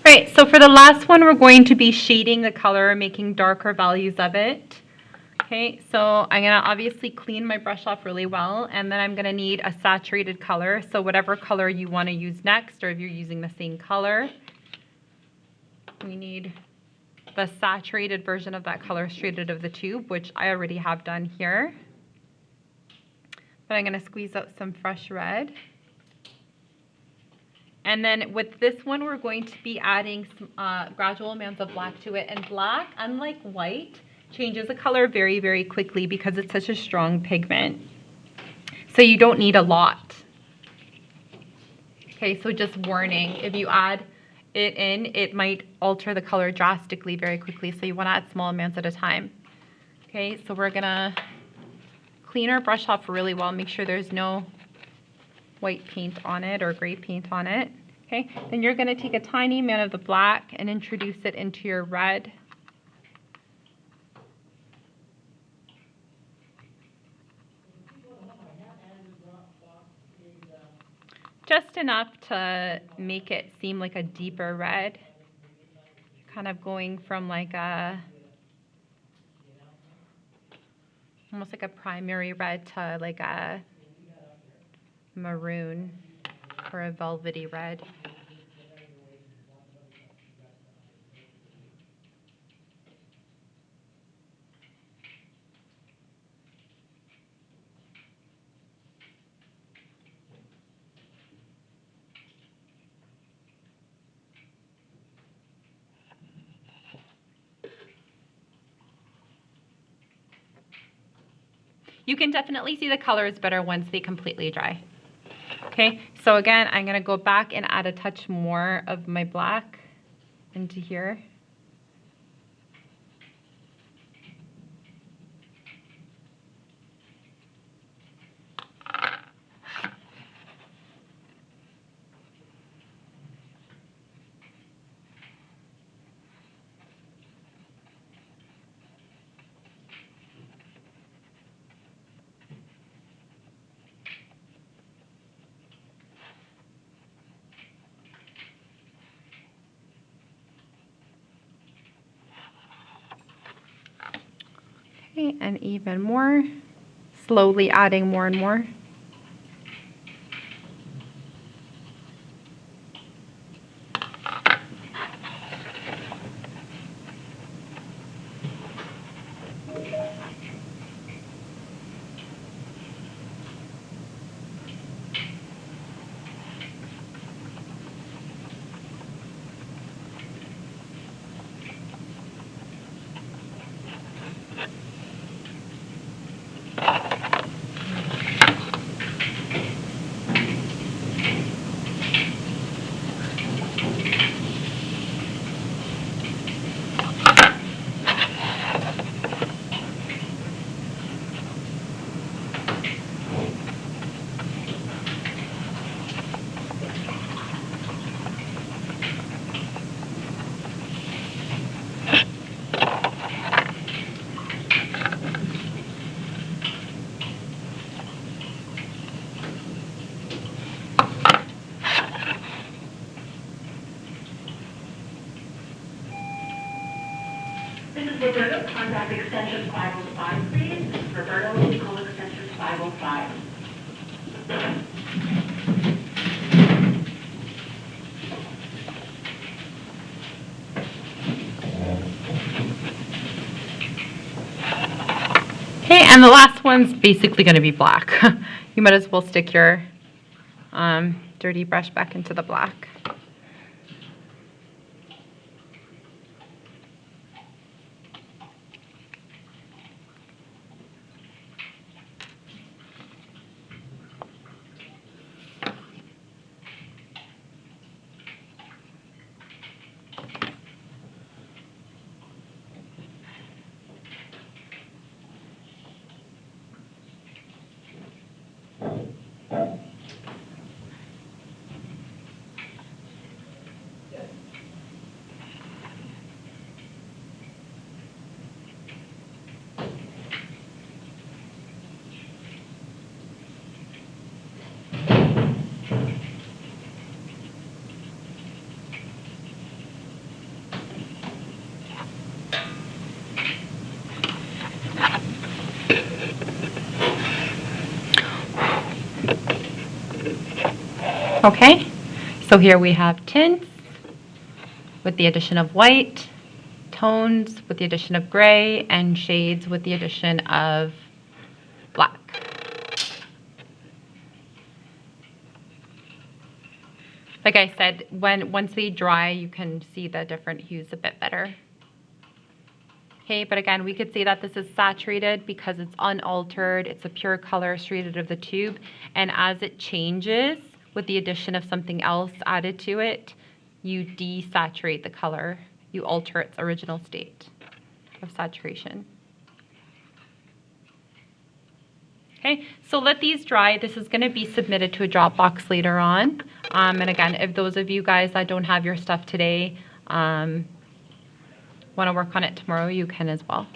All right, so for the last one, we're going to be shading the color, making darker values of it. Okay, so I'm gonna obviously clean my brush off really well, and then I'm gonna need a saturated color. So whatever color you wanna use next, or if you're using the same color, we need the saturated version of that color straight out of the tube, which I already have done here. But I'm gonna squeeze out some fresh red. And then with this one, we're going to be adding some gradual amounts of black to it. And black, unlike white, changes the color very, very quickly because it's such a strong pigment. So you don't need a lot. Okay, so just warning, if you add it in, it might alter the color drastically very quickly. So you want to add small amounts at a time. Okay, so we're gonna clean our brush off really well, make sure there's no white paint on it or gray paint on it. Okay, then you're gonna take a tiny amount of the black and introduce it into your red. Just enough to make it seem like a deeper red. Kind of going from like almost like a primary red to like a maroon or a velvety red. You can definitely see the colors better once they completely dry. Okay, so again, I'm gonna go back and add a touch more of my black into here. Okay, and even more, slowly adding more and more. This is Roberto. Contact extension 505, please. This is Roberto. Call extension 505. Okay, and the last one's basically going to be black. You might as well stick your dirty brush back into the black. Okay, so here we have tints with the addition of white, tones with the addition of gray, and shades with the addition of black. Like I said, once they dry, you can see the different hues a bit better. Okay, but again, we could say that this is saturated because it's unaltered. It's a pure color straight out of the tube. And as it changes with the addition of something else added to it, you desaturate the color. You alter its original state of saturation. Okay, so let these dry. This is going to be submitted to a Dropbox later on. And again, if those of you guys that don't have your stuff today want to work on it tomorrow, you can as well.